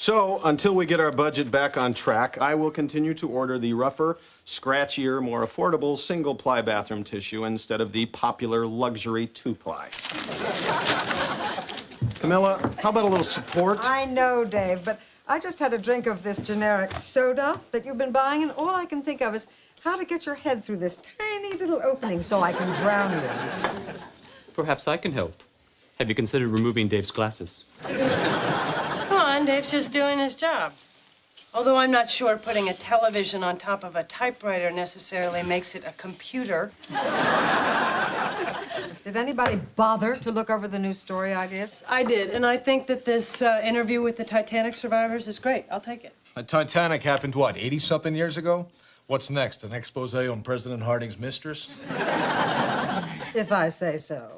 So, until we get our budget back on track, I will continue to order the rougher, scratchier, more affordable single-ply bathroom tissue instead of the popular luxury two-ply. Camilla, how about a little support? I know, Dave, but I just had a drink of this generic soda that you've been buying, and all I can think of is how to get your head through this tiny little opening so I can drown you. Perhaps I can help. Have you considered removing Dave's glasses? Come on, Dave's just doing his job. Although I'm not sure putting a television on top of a typewriter necessarily makes it a computer. Did anybody bother to look over the new story ideas? I did, and I think that this interview with the Titanic survivors is great. I'll take it. The Titanic happened, what, 80-something years ago? What's next, an expose on President Harding's mistress? If I say so.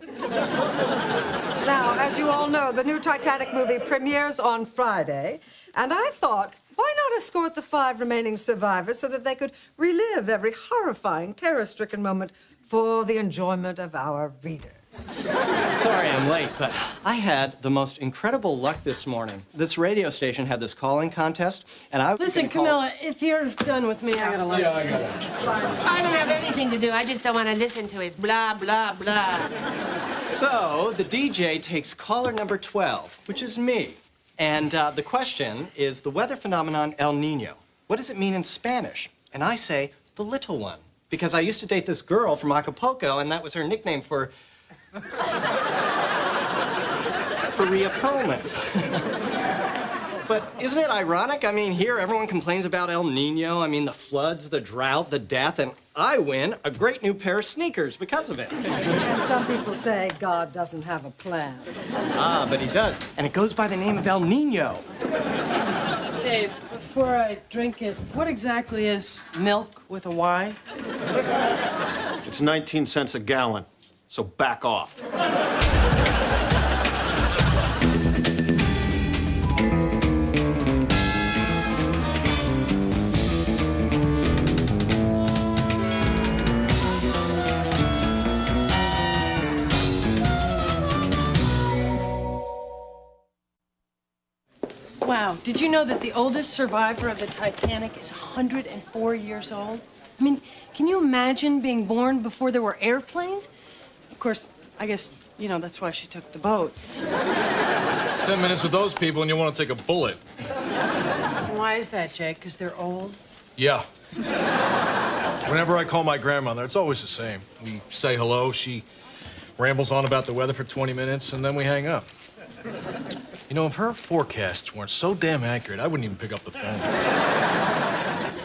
Now, as you all know, the new Titanic movie premieres on Friday, and I thought, why not escort the 5 remaining survivors so that they could relive every horrifying, terror-stricken moment for the enjoyment of our readers? Sorry I'm late, but I had the most incredible luck this morning. This radio station had this calling contest, and I was Listen, Camilla, if you're done with me, I gotta lunch. Yeah, I got it. I don't have anything to do. I just don't want to listen to his blah, blah, blah. So, the DJ takes caller number 12, which is me. And the question is the weather phenomenon El Nino. What does it mean in Spanish? And I say, the little one. Because I used to date this girl from Acapulco, and that was her nickname for reopponent. But isn't it ironic? I mean, here everyone complains about El Nino. I mean, the floods, the drought, the death, and I win a great new pair of sneakers because of it. And some people say God doesn't have a plan. Ah, but he does. And it goes by the name of El Nino. Dave, before I drink it, what exactly is milk with a Y? It's 19 cents a gallon, so back off. Wow, did you know that the oldest survivor of the Titanic is 104 years old? I mean, can you imagine being born before there were airplanes? Of course, I guess, you know, that's why she took the boat. 10 minutes with those people and you want to take a bullet. Why is that, Jake? Because they're old? Yeah. Whenever I call my grandmother, it's always the same. We say hello, she rambles on about the weather for 20 minutes, and then we hang up. You know, if her forecasts weren't so damn accurate, I wouldn't even pick up the phone.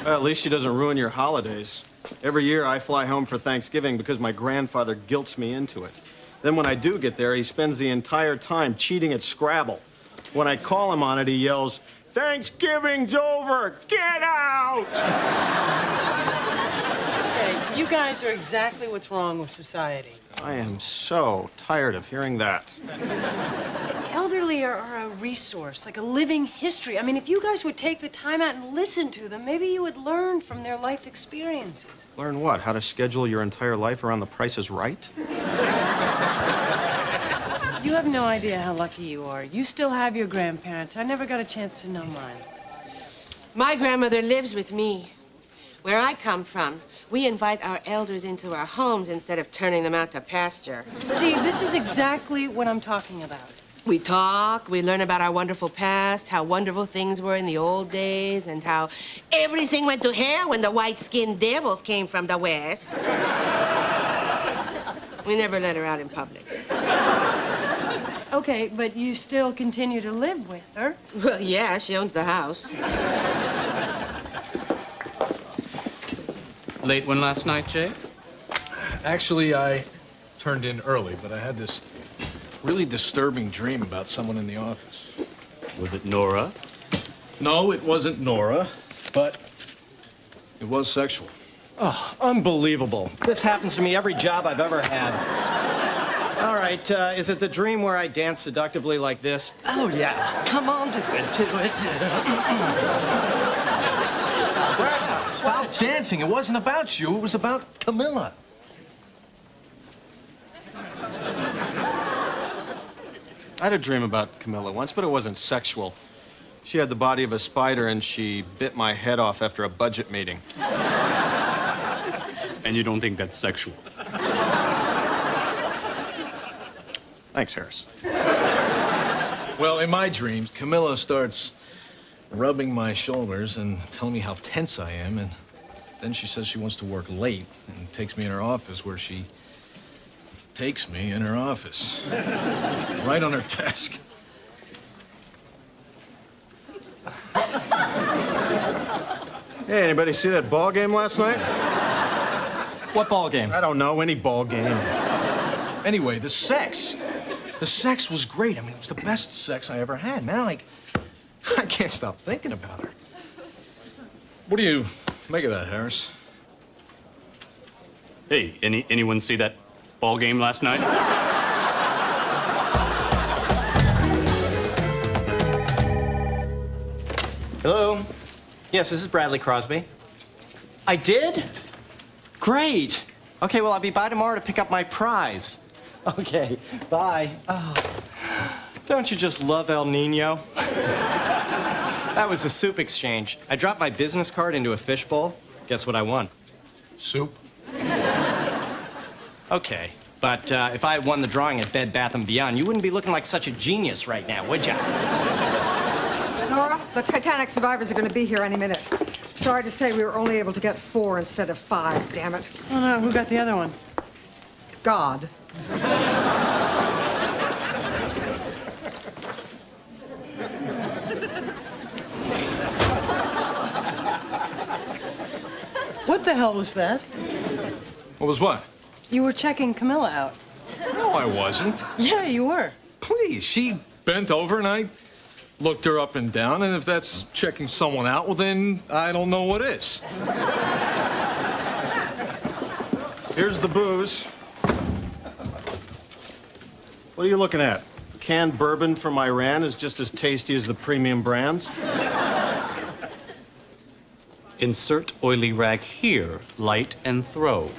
Well, at least she doesn't ruin your holidays. Every year I fly home for Thanksgiving because my grandfather guilts me into it. Then when I do get there, he spends the entire time cheating at Scrabble. When I call him on it, he yells, "Thanksgiving's over! Get out!" Okay, you guys are exactly what's wrong with society. I am so tired of hearing that. The elderly are a resource, like a living history. I mean, if you guys would take the time out and listen to them, maybe you would learn from their life experiences. Learn what? How to schedule your entire life around The Price is Right? You have no idea how lucky you are. You still have your grandparents. I never got a chance to know mine. My grandmother lives with me. Where I come from, we invite our elders into our homes instead of turning them out to pasture. See, this is exactly what I'm talking about. We talk, we learn about our wonderful past, how wonderful things were in the old days, and how everything went to hell when the white-skinned devils came from the West. We never let her out in public. Okay, but you still continue to live with her. Well, yeah, she owns the house. Late one last night, Jake? Actually, I turned in early, but I had this really disturbing dream about someone in the office. Was it Nora? No, it wasn't Nora, but it was sexual. Oh, unbelievable. This happens to me every job I've ever had. All right, is it the dream where I dance seductively like this? Oh, yeah. Come on, do it. Stop dancing. It wasn't about you. It was about Camilla. I had a dream about Camilla once, but it wasn't sexual. She had the body of a spider, and she bit my head off after a budget meeting. And you don't think that's sexual? Thanks, Harris. Well, in my dreams, Camilla starts rubbing my shoulders and telling me how tense I am, and then she says she wants to work late and takes me in her office, where she takes me in her office. Right on her desk. Hey, anybody see that ball game last night? What ball game? I don't know, any ball game. Anyway, the sex. The sex was great. I mean, it was the best sex I ever had. Now, I can't stop thinking about her. What do you make of that, Harris? Hey, anyone see that ball game last night? Hello? Yes, this is Bradley Crosby. I did? Great. Okay, well, I'll be by tomorrow to pick up my prize. Okay, bye. Oh, don't you just love El Nino? That was the soup exchange. I dropped my business card into a fishbowl. Guess what I won? Soup? Okay, but if I had won the drawing at Bed Bath & Beyond, you wouldn't be looking like such a genius right now, would ya? Nora, the Titanic survivors are going to be here any minute. Sorry to say we were only able to get 4 instead of 5, damn it. Oh, no, who got the other one? God. What the hell was that? What was what? You were checking Camilla out. No, I wasn't. Yeah, you were. Please, she bent over and I looked her up and down, and if that's checking someone out, well, then I don't know what is. Here's the booze. What are you looking at? Canned bourbon from Iran is just as tasty as the premium brands. Insert oily rag here, light and throw.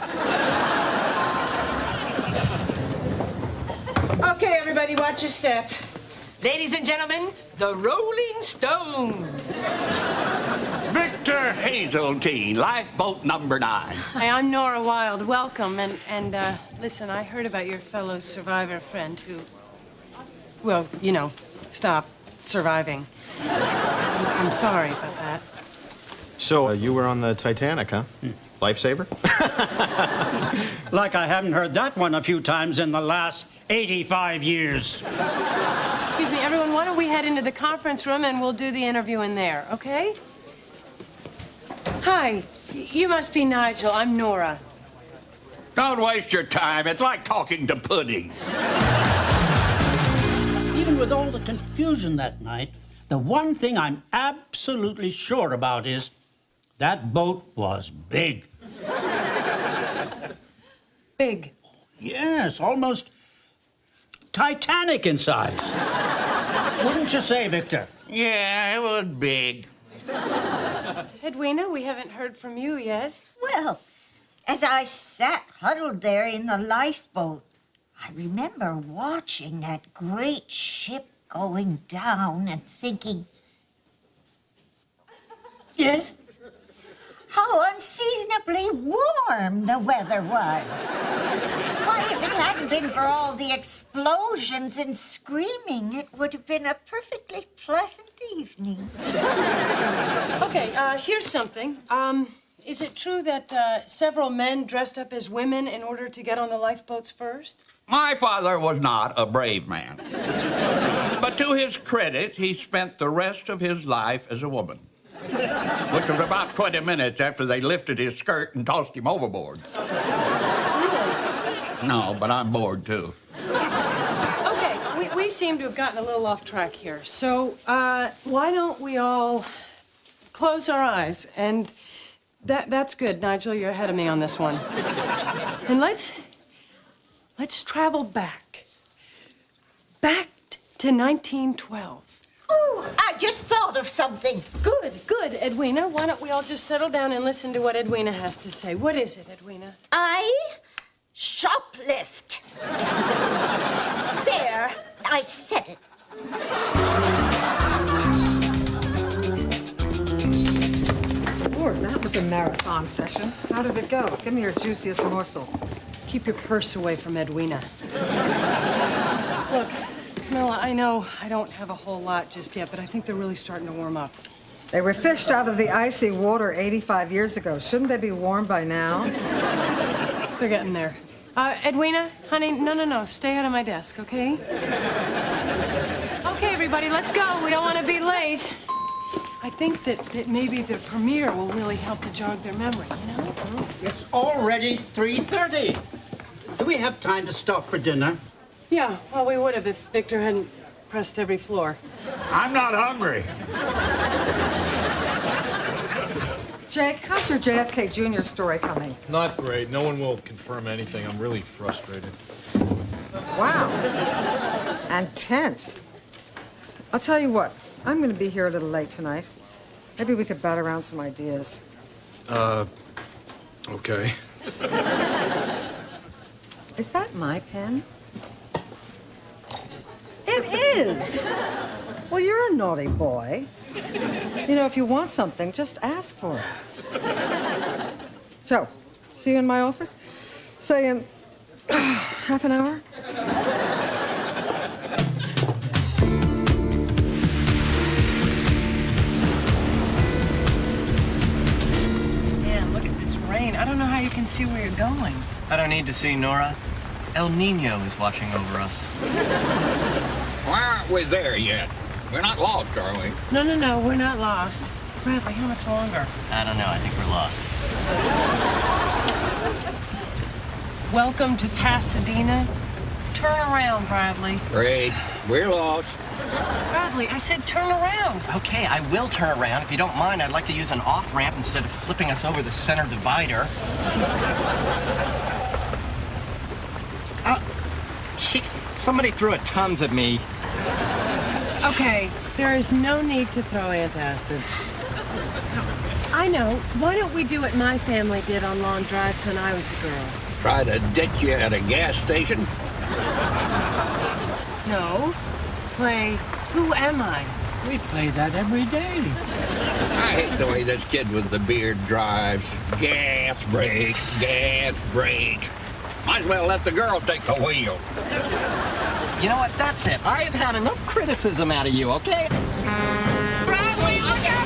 Okay, everybody, watch your step. Ladies and gentlemen, the Rolling Stones. Victor Hazeltine, lifeboat number 9. Hi, I'm Nora Wilde. Welcome. And listen, I heard about your fellow survivor friend who, well, you know, stopped surviving. I'm sorry about that. So, you were on the Titanic, huh? Lifesaver? Like I haven't heard that one a few times in the last 85 years. Excuse me, everyone, why don't we head into the conference room and we'll do the interview in there, okay? Hi, you must be Nigel. I'm Nora. Don't waste your time. It's like talking to pudding. Even with all the confusion that night, the one thing I'm absolutely sure about is that boat was big. Big. Yes, almost Titanic in size. Wouldn't you say, Victor? Yeah, it was big. Edwina, we haven't heard from you yet. Well, as I sat huddled there in the lifeboat, I remember watching that great ship going down and thinking, Yes? how unseasonably warm the weather was. Why, if it hadn't been for all the explosions and screaming, it would have been a perfectly pleasant evening. Okay, here's something. Is it true that several men dressed up as women in order to get on the lifeboats first? My father was not a brave man. But to his credit, he spent the rest of his life as a woman. Which was about 20 minutes after they lifted his skirt and tossed him overboard. No, but I'm bored, too. Okay, we seem to have gotten a little off track here. So, why don't we all close our eyes? And that's good, Nigel. You're ahead of me on this one. And let's travel back. Back to 1912. Oh, I just thought of something. Good, Edwina. Why don't we all just settle down and listen to what Edwina has to say? What is it, Edwina? I shoplift. There, I've said it. Lord, that was a marathon session. How did it go? Give me your juiciest morsel. Keep your purse away from Edwina. Look, Camilla, I know I don't have a whole lot just yet, but I think they're really starting to warm up. They were fished out of the icy water 85 years ago. Shouldn't they be warm by now? They're getting there. Edwina, honey, no. Stay out of my desk, okay? Okay, everybody, let's go. We don't want to be late. I think that maybe the premiere will really help to jog their memory, you know? It's already 3:30. Do we have time to stop for dinner? Yeah, well, we would have if Victor hadn't pressed every floor. I'm not hungry. Jake, how's your JFK Jr. story coming? Not great. No one will confirm anything. I'm really frustrated. Wow. And tense. I'll tell you what, I'm going to be here a little late tonight. Maybe we could bat around some ideas. Okay. Is that my pen? It is. Well, you're a naughty boy. You know, if you want something, just ask for it. So, see you in my office? Say in half an hour? Man, look at this rain. I don't know how you can see where you're going. I don't need to see Nora. El Nino is watching over us. Why aren't we there yet? We're not lost, are we? No, we're not lost. Bradley, how much longer? I don't know. I think we're lost. Welcome to Pasadena. Turn around, Bradley. Great. We're lost. Bradley, I said turn around. Okay, I will turn around. If you don't mind, I'd like to use an off-ramp instead of flipping us over the center divider. Somebody threw a Tums at me. Okay, there is no need to throw antacid. I know. Why don't we do what my family did on long drives when I was a girl? Try to ditch you at a gas station? No. Play Who Am I? We play that every day. I hate the way this kid with the beard drives. Gas, brake, gas, brake. Might as well let the girl take the wheel. You know what? That's it. I have had enough criticism out of you, okay? Bradley, look out!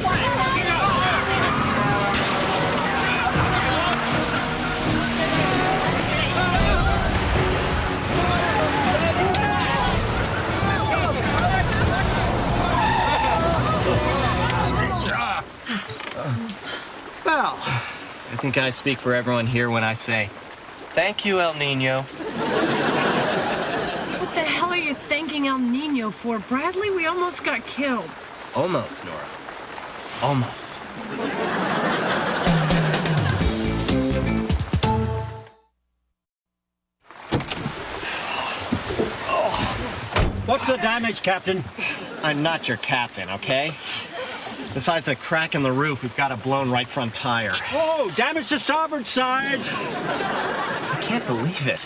Well, I think I speak for everyone here when I say, thank you, El Nino. What the hell are you thanking El Nino for? Bradley, we almost got killed. Almost, Nora. Almost. What's the damage, Captain? I'm not your captain, okay? Besides a crack in the roof, we've got a blown right front tire. Oh, damage to starboard side. I can't believe it.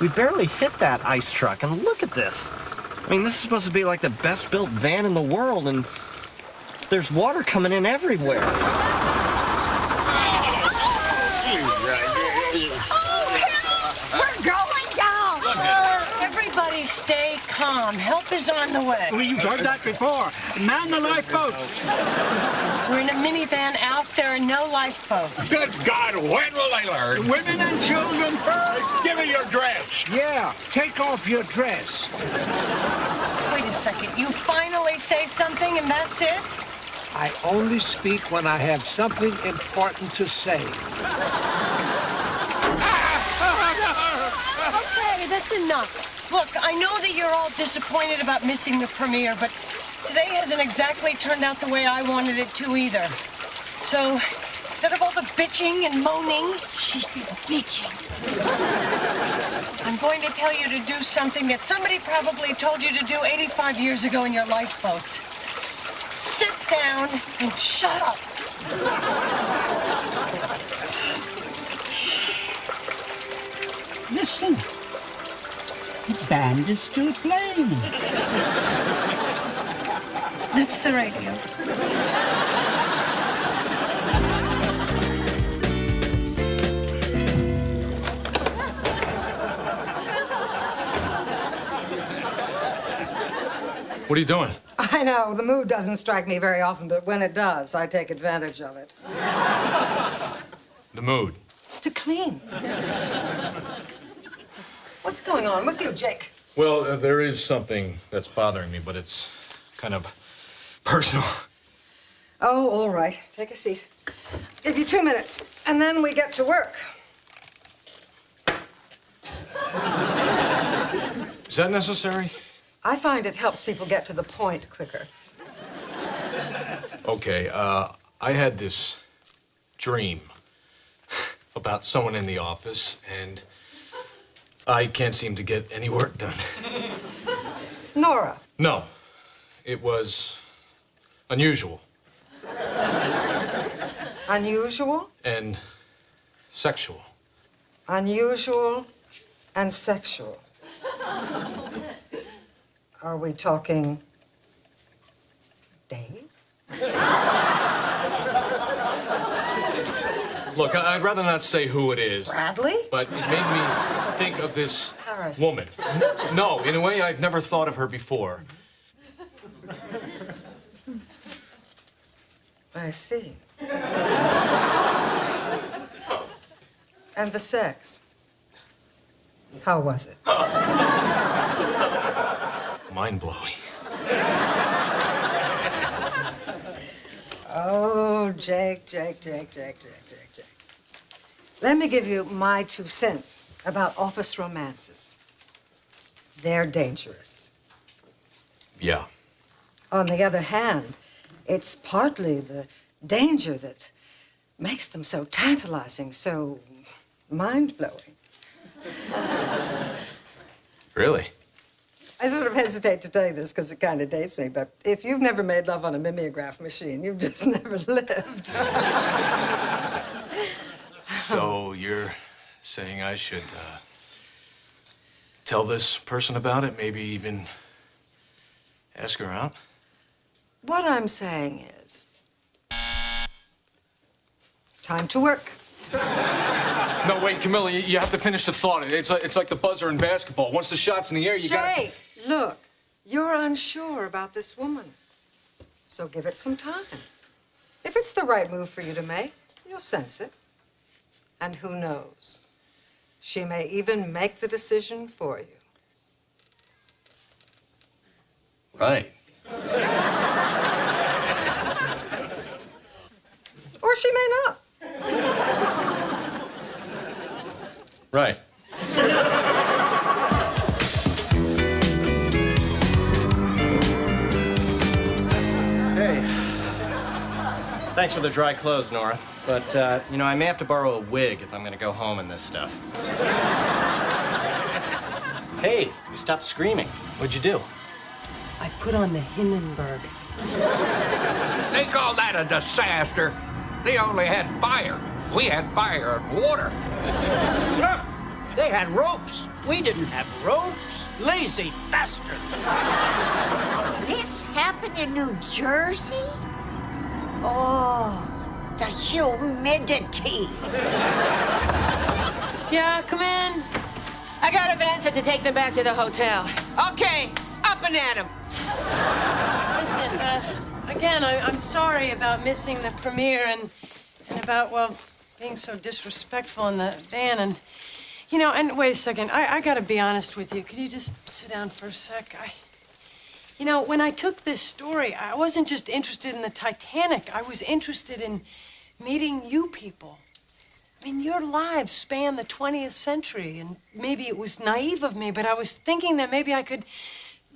We barely hit that ice truck, and look at this. I mean, this is supposed to be like the best-built van in the world, and there's water coming in everywhere. We're going down. Everybody stay calm. Help is on the way. Well, you've heard that before. Man the lifeboats. We're in a minivan out there and no lifeboats. Good God, when will they learn? Women and children first. Give me your dress. Yeah, take off your dress. Wait a second. You finally say something and that's it? I only speak when I have something important to say. Okay, that's enough. Look, I know that you're all disappointed about missing the premiere, but today hasn't exactly turned out the way I wanted it to either. So, instead of all the bitching and moaning, She said bitching. I'm going to tell you to do something that somebody probably told you to do 85 years ago in your lifeboats. Sit down and shut up. Listen. The band is still playing. That's the radio. What are you doing? I know, the mood doesn't strike me very often, but when it does, I take advantage of it. The mood. To clean. What's going on with you, Jake? Well, there is something that's bothering me, but it's kind of personal. Oh, all right. Take a seat. Give you 2 minutes, and then we get to work. Is that necessary? I find it helps people get to the point quicker. Okay, I had this dream about someone in the office, and I can't seem to get any work done. Nora. No, it was unusual. Unusual? And sexual. Unusual and sexual. Are we talking Dave? Look, I'd rather not say who it is. Bradley? But it made me think of this Harris. woman. No, in a way I'd never thought of her before. I see. And the sex? How was it? Mind-blowing. Oh, Jake. Let me give you my 2 cents about office romances. They're dangerous. Yeah. On the other hand, it's partly the danger that makes them so tantalizing, so mind-blowing. Really? I sort of hesitate to tell you this because it kind of dates me, but if you've never made love on a mimeograph machine, you've just never lived. So you're saying I should tell this person about it, maybe even ask her out? What I'm saying is, time to work. No, wait, Camilla, you have to finish the thought. It's like the buzzer in basketball. Once the shot's in the air, you gotta... Jake, look, you're unsure about this woman, so give it some time. If it's the right move for you to make, you'll sense it. And who knows, she may even make the decision for you. Right. Or she may not. Right. Hey. Thanks for the dry clothes, Nora. But, you know, I may have to borrow a wig if I'm gonna go home in this stuff. Hey, you stopped screaming. What'd you do? I put on the Hindenburg. They call that a disaster. They only had fire. We had fire and water. Look, they had ropes. We didn't have ropes. Lazy bastards. This happened in New Jersey? Oh, the humidity. Yeah, come in. I got a van set to take them back to the hotel. Okay, up and at 'em. Listen, again, I'm sorry about missing the premiere and about, well, being so disrespectful in the van and, you know, and wait a second, I gotta be honest with you. Could you just sit down for a sec? You know, when I took this story, I wasn't just interested in the Titanic. I was interested in meeting you people. I mean, your lives span the 20th century, and maybe it was naive of me, but I was thinking that maybe I could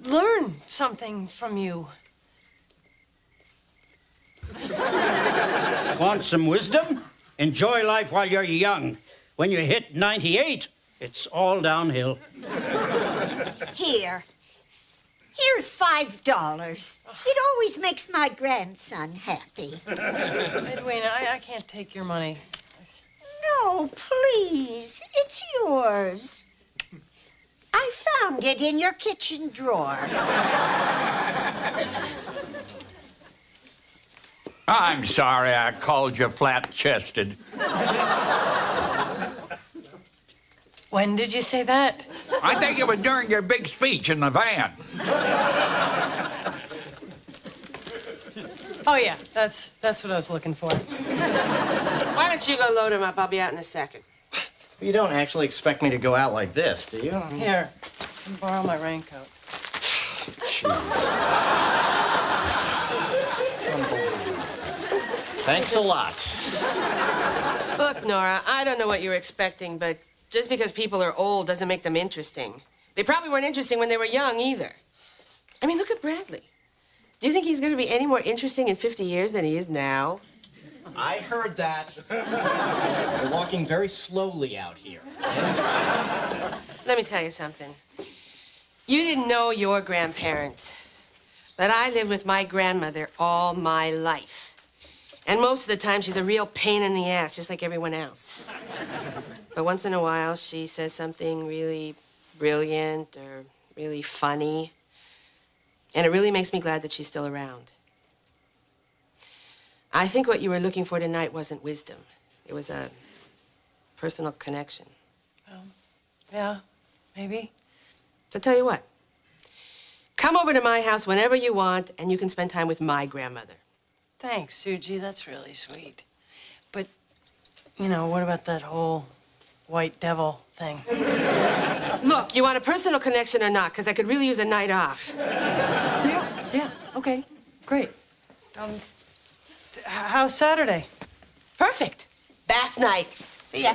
learn something from you. Want some wisdom? Enjoy life while you're young. When you hit 98, it's all downhill. Here. Here's $5. It always makes my grandson happy. Edwina, I can't take your money. No, please. It's yours. I found it in your kitchen drawer. I'm sorry I called you flat-chested. When did you say that? I think it was during your big speech in the van. Oh, yeah, that's what I was looking for. Why don't you go load him up? I'll be out in a second. You don't actually expect me to go out like this, do you? Here, borrow my raincoat. Jeez. Thanks a lot. Look, Nora, I don't know what you're expecting, but just because people are old doesn't make them interesting. They probably weren't interesting when they were young, either. I mean, look at Bradley. Do you think he's going to be any more interesting in 50 years than he is now? I heard that. We're walking very slowly out here. Let me tell you something. You didn't know your grandparents, but I lived with my grandmother all my life. And most of the time, she's a real pain in the ass, just like everyone else. But once in a while, she says something really brilliant or really funny. And it really makes me glad that she's still around. I think what you were looking for tonight wasn't wisdom. It was a personal connection. Yeah, maybe. So tell you what. Come over to my house whenever you want, and you can spend time with my grandmother. Thanks, Suji. That's really sweet. But, you know, what about that whole white devil thing? Look, you want a personal connection or not? Because I could really use a night off. Yeah, okay, great. How's Saturday? Perfect. Bath night. See ya.